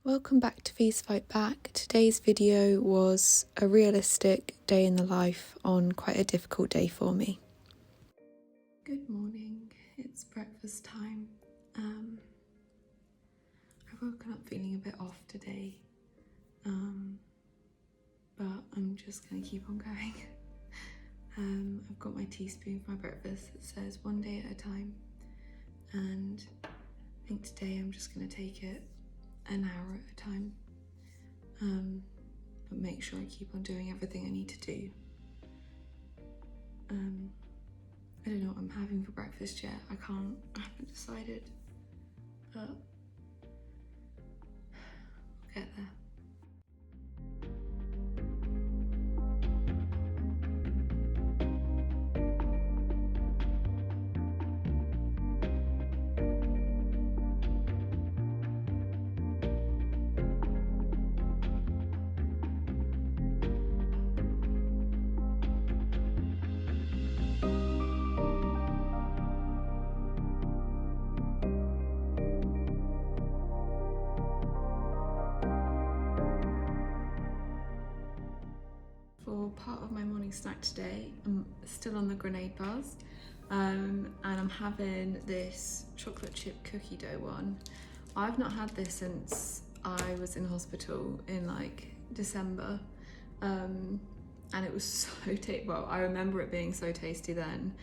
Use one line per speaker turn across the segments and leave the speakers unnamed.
Welcome back to Feast Fight Back. Today's video was a realistic day in the life on quite a difficult day for me. Good morning, it's breakfast time. I've woken up feeling a bit off today, but I'm just going to keep on going. I've got my teaspoon for my breakfast that says one day at a time, and I think today I'm just going to take it an hour at a time, but make sure I keep on doing everything I need to do. I don't know what I'm having for breakfast yet. I haven't decided, but we'll get there. For part of my morning snack today, I'm still on the grenade bars, and I'm having this chocolate chip cookie dough one. I've not had this since I was in hospital in like December, and it was so well, I remember it being so tasty then,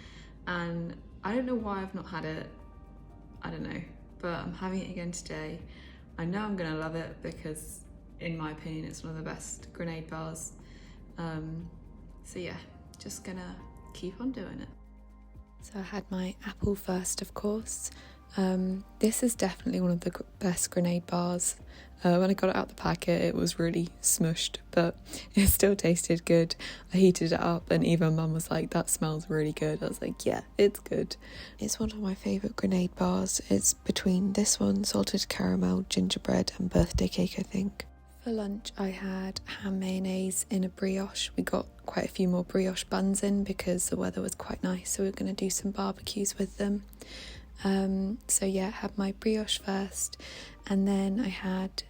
and I don't know why I've not had it. I don't know, but I'm having it again today. I know I'm gonna love it because, in my opinion, it's one of the best grenade bars. So yeah, just gonna keep on doing it. So I had my apple first, of course. This is definitely one of the best grenade bars. When I got it out the packet, it was really smushed, but it still tasted good. I heated it up and even Mum was like, that smells really good. I was like, yeah, it's good. It's one of my favourite grenade bars. It's between this one, salted caramel, gingerbread and birthday cake, I think. For lunch I had ham mayonnaise in a brioche. We got quite a few more brioche buns in because the weather was quite nice, so we were going to do some barbecues with them. So yeah, I had my brioche first, and then I had,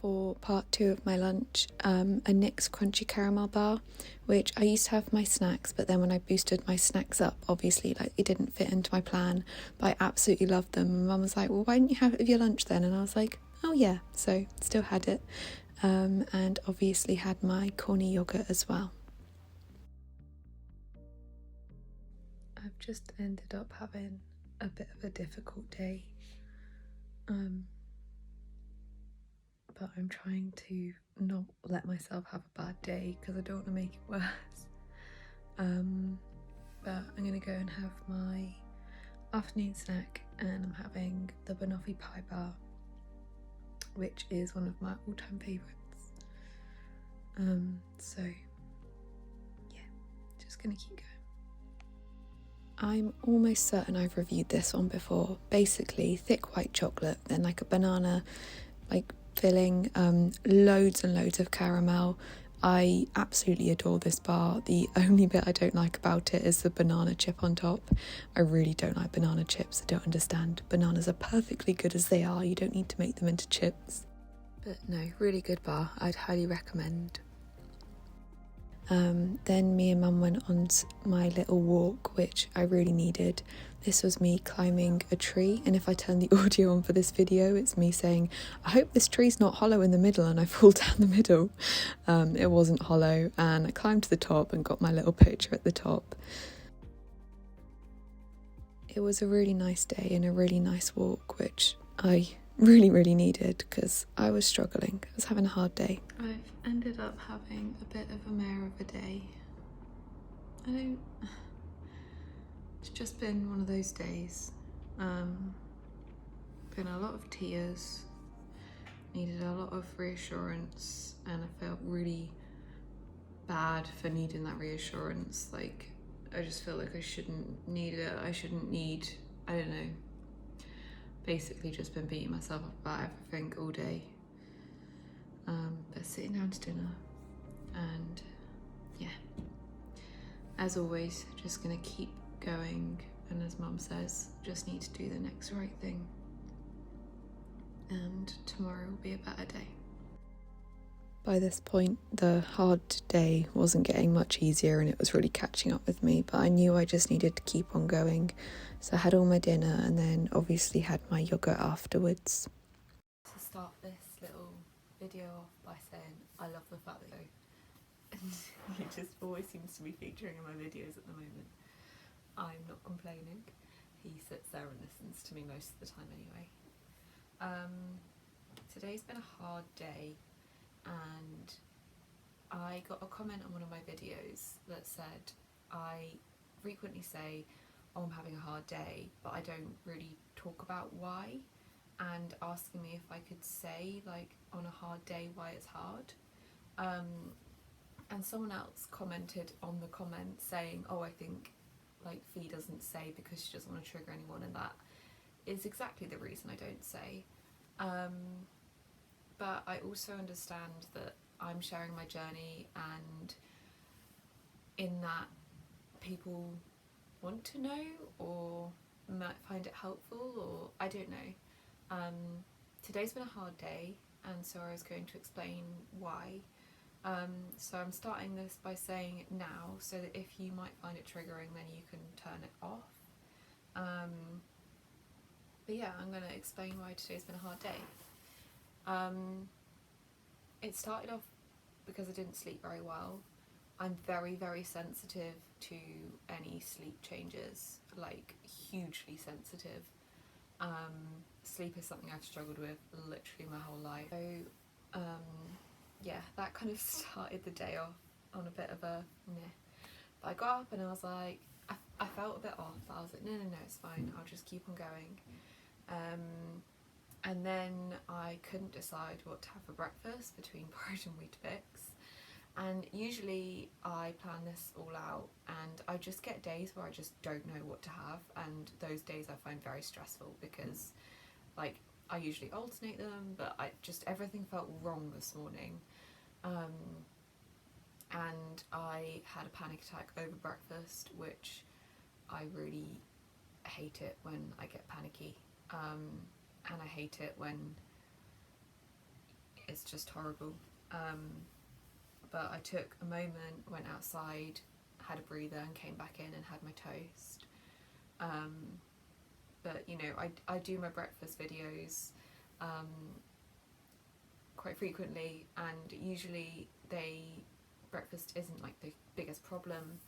for part two of my lunch, a NYX crunchy caramel bar, which I used to have for my snacks, but then when I boosted my snacks up, obviously like it didn't fit into my plan, but I absolutely loved them. And Mum was like, well, why didn't you have it with your lunch then? And I was like, oh yeah, so still had it, and obviously had my corny yogurt as well. I've just ended up having a bit of a difficult day, but I'm trying to not let myself have a bad day because I don't want to make it worse. But I'm going to go and have my afternoon snack, and I'm having the banoffee pie bar, which is one of my all-time favourites. So yeah, just gonna keep going. I'm almost certain I've reviewed this one before. Basically, thick white chocolate, then like a banana like filling, loads and loads of caramel. I absolutely adore this bar. The only bit I don't like about it is the banana chip on top. I really don't like banana chips. I don't understand. Bananas are perfectly good as they are. You don't need to make them into chips. But no, really good bar. I'd highly recommend. Then me and Mum went on my little walk, which I really needed. This was me climbing a tree, and if I turn the audio on for this video, it's me saying, I hope this tree's not hollow in the middle and I fall down the middle. It wasn't hollow, and I climbed to the top and got my little picture at the top. It was a really nice day and a really nice walk, which I really needed because I was struggling. I was having a hard day. I've ended up having a bit of a mare of a day. It's just been one of those days. Been a lot of tears, needed a lot of reassurance, and I felt really bad for needing that reassurance. Like, I just feel like I shouldn't need it. I don't know. Basically just been beating myself up about everything all day. But sitting down to dinner, and yeah, as always, just gonna keep going, and as Mum says, just need to do the next right thing. and tomorrow will be a better day.
By this point, the hard day wasn't getting much easier and it was really catching up with me, but I knew I just needed to keep on going. So I had all my dinner and then obviously had my yogurt afterwards.
To start this little video off by saying I love the fact that it just always seems to be featuring in my videos at the moment. I'm not complaining. He sits there and listens to me most of the time anyway. Today's been a hard day, and I got a comment on one of my videos that said I frequently say, oh, I'm having a hard day, but I don't really talk about why, and asking me if I could say, like, on a hard day why it's hard. And someone else commented on the comment saying, oh, I think like Fee doesn't say because she doesn't want to trigger anyone, and that is exactly the reason I don't say. But I also understand that I'm sharing my journey, and in that people want to know or might find it helpful, or I don't know. Today's been a hard day, and so I was going to explain why. So I'm starting this by saying it now, so that if you might find it triggering, then you can turn it off. But yeah, I'm going to explain why today's been a hard day. It started off because I didn't sleep very well. I'm very, very sensitive to any sleep changes, like hugely sensitive. Sleep is something I've struggled with literally my whole life. So yeah, that kind of started the day off on a bit of a meh. But I got up and I was like, I felt a bit off, but I was like, no, it's fine, I'll just keep on going. And then I couldn't decide what to have for breakfast between porridge and Weetabix. And usually I plan this all out, and I just get days where I just don't know what to have, and those days I find very stressful because, like, I usually alternate them, but everything felt wrong this morning. And I had a panic attack over breakfast, which I really hate it when I get panicky. And I hate it when it's just horrible. But I took a moment, went outside, had a breather, and came back in and had my toast. But you know, I do my breakfast videos quite frequently, and usually breakfast isn't like the biggest problem.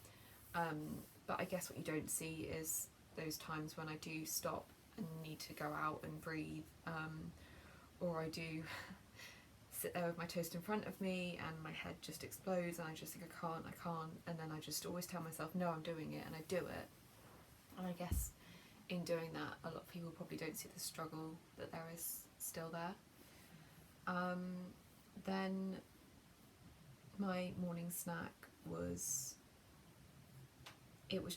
But I guess what you don't see is those times when I do stop and need to go out and breathe, or I do sit there with my toast in front of me and my head just explodes and I just think I can't, and then I just always tell myself, no, I'm doing it, and I do it. And I guess in doing that, a lot of people probably don't see the struggle that there is still there. Then my morning snack was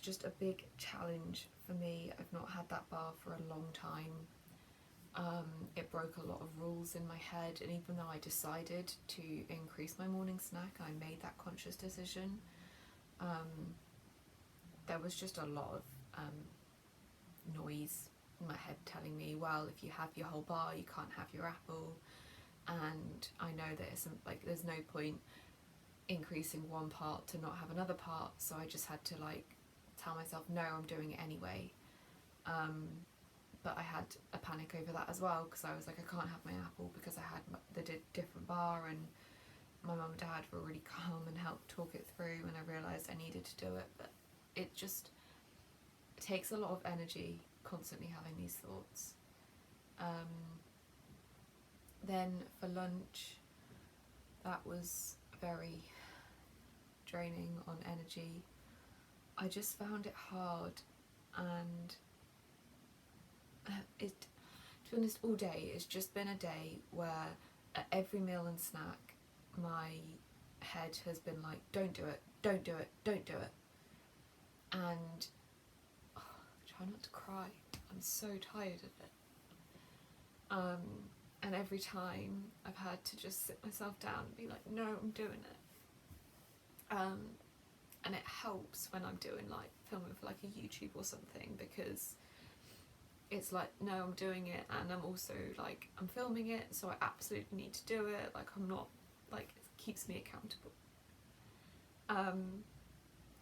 just a big challenge for me. I've not had that bar for a long time. It broke a lot of rules in my head, and even though I decided to increase my morning snack, I made that conscious decision, there was just a lot of noise in my head telling me, well, if you have your whole bar, you can't have your apple. And I know that there's no point increasing one part to not have another part, so I just had to tell myself, no, I'm doing it anyway. But I had a panic over that as well, because I was like, I can't have my apple because I had the different bar, and my mum and dad were really calm and helped talk it through, and I realised I needed to do it. But it just takes a lot of energy constantly having these thoughts. Then for lunch, that was very draining on energy. I just found it hard, and to be honest, all day it's just been a day where at every meal and snack my head has been like, don't do it, don't do it, don't do it. And try not to cry, I'm so tired of it. And every time I've had to just sit myself down and be like, no, I'm doing it. And it helps when I'm doing filming for a YouTube or something, because it's like, no, I'm doing it, and I'm also like, I'm filming it, so I absolutely need to do it. Like, I'm not, like, it keeps me accountable.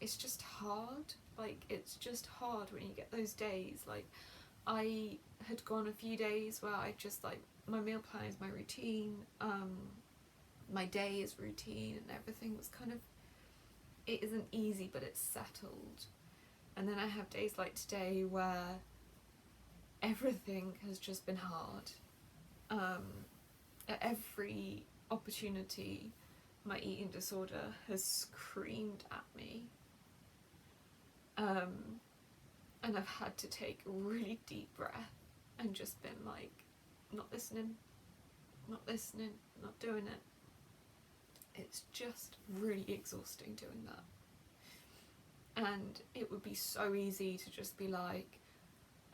It's just hard. Like, it's just hard when you get those days. Like, I had gone a few days where I just, like, my meal plan is my routine, my day is routine, and everything was kind of, it isn't easy, but it's settled. And then I have days like today where everything has just been hard. At every opportunity, my eating disorder has screamed at me. And I've had to take a really deep breath and just been like, not listening, not doing it. It's just really exhausting doing that. And it would be so easy to just be like,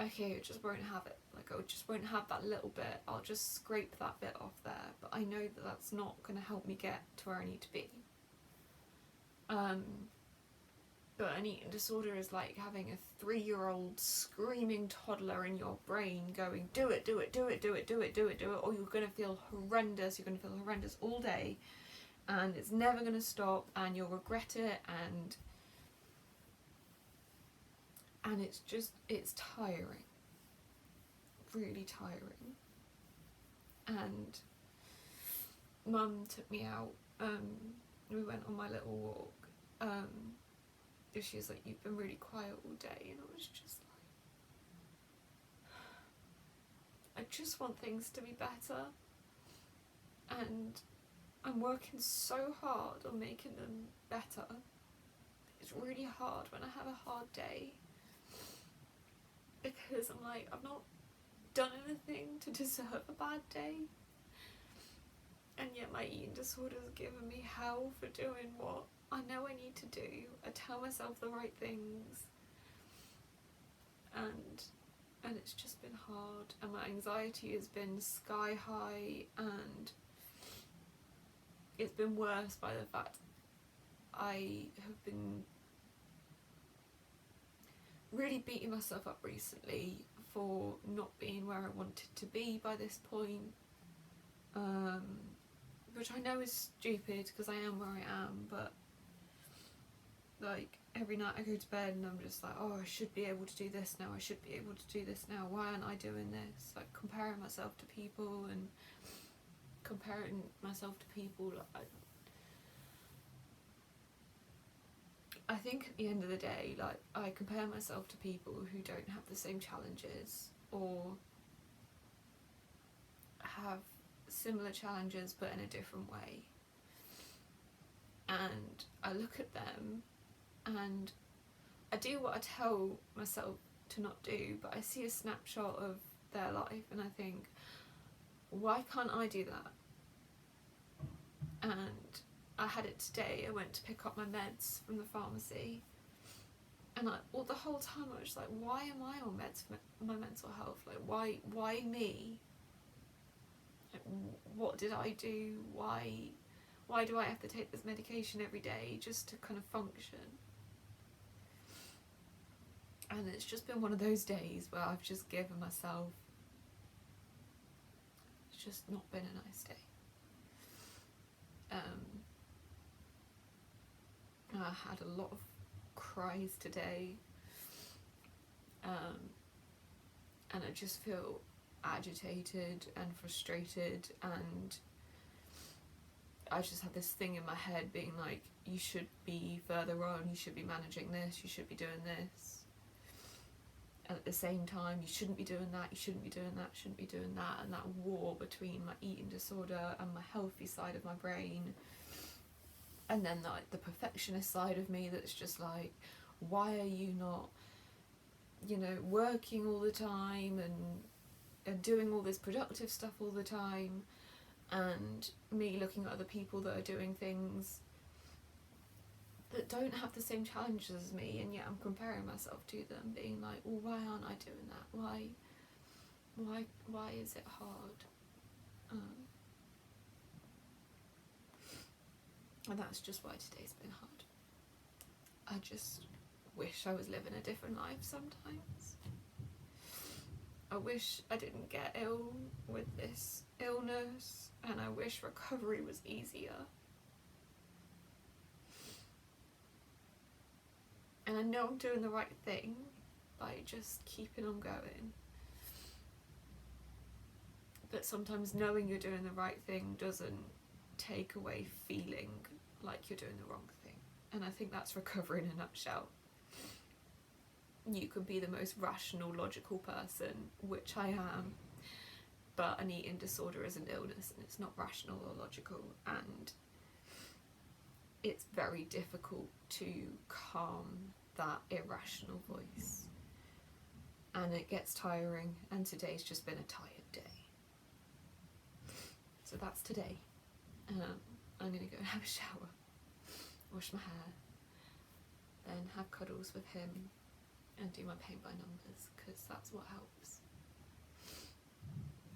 okay, I just won't have it. Like, I just won't have that little bit. I'll just scrape that bit off there. But I know that that's not going to help me get to where I need to be. But an eating disorder is like having a 3-year-old screaming toddler in your brain going, do it, do it, do it, do it, do it, do it, do it, or you're going to feel horrendous. You're going to feel horrendous all day, and it's never going to stop, and you'll regret it, and it's just, it's tiring, really tiring. And Mum took me out, we went on my little walk, she was like, you've been really quiet all day, and I was just like, I just want things to be better, and I'm working so hard on making them better. It's really hard when I have a hard day, because I'm like, I've not done anything to deserve a bad day, and yet my eating disorder's given me hell for doing what I know I need to do. I tell myself the right things, and it's just been hard, and my anxiety has been sky high, and it's been worse by the fact I have been really beating myself up recently for not being where I wanted to be by this point, which I know is stupid because I am where I am, but like, every night I go to bed and I'm just like, oh, I should be able to do this now, I should be able to do this now, why aren't I doing this? Like, comparing myself to people, like, I think at the end of the day, like, I compare myself to people who don't have the same challenges, or have similar challenges but in a different way, and I look at them and I do what I tell myself to not do, but I see a snapshot of their life and I think, why can't I do that? And I had it today. I went to pick up my meds from the pharmacy, and the whole time I was like, why am I on meds for my mental health? Like, why me? Like, what did I do? Why do I have to take this medication every day just to kind of function? And it's just been one of those days where I've just given myself, it's just not been a nice day. I had a lot of cries today, and I just feel agitated and frustrated, and I just had this thing in my head being like, you should be further on, you should be managing this, you should be doing this, and at the same time, you shouldn't be doing that, you shouldn't be doing that, shouldn't be doing that, and that war between my eating disorder and my healthy side of my brain, and then like the perfectionist side of me that's just like, why are you not, working all the time and doing all this productive stuff all the time, and me looking at other people that are doing things that don't have the same challenges as me, and yet I'm comparing myself to them, being like, well, why aren't I doing that? Why is it hard? And that's just why today's been hard. I just wish I was living a different life sometimes. I wish I didn't get ill with this illness, and I wish recovery was easier. And I know I'm doing the right thing by just keeping on going. But sometimes knowing you're doing the right thing doesn't take away feeling like you're doing the wrong thing. And I think that's recovery in a nutshell. You can be the most rational, logical person, which I am, but an eating disorder is an illness and it's not rational or logical, and it's very difficult to calm that irrational voice, and it gets tiring, and today's just been a tired day. So that's today. I'm gonna go have a shower, wash my hair, then have cuddles with him and do my paint by numbers, because that's what helps.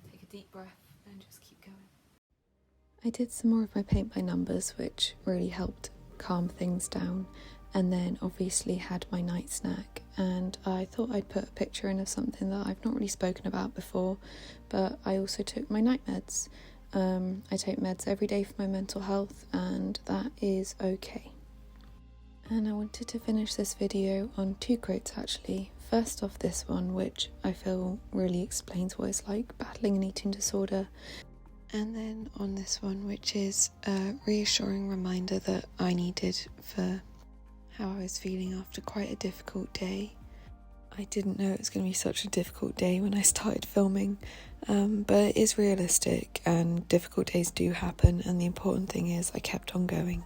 Take a deep breath and just keep going.
I did some more of my paint by numbers, which really helped calm things down, and then obviously had my night snack, and I thought I'd put a picture in of something that I've not really spoken about before, but I also took my night meds. I take meds every day for my mental health, and that is okay. And I wanted to finish this video on 2 quotes actually. First off, this one, which I feel really explains what it's like battling an eating disorder. And then on this one, which is a reassuring reminder that I needed for how I was feeling after quite a difficult day. I didn't know it was going to be such a difficult day when I started filming, but it is realistic and difficult days do happen, and the important thing is I kept on going.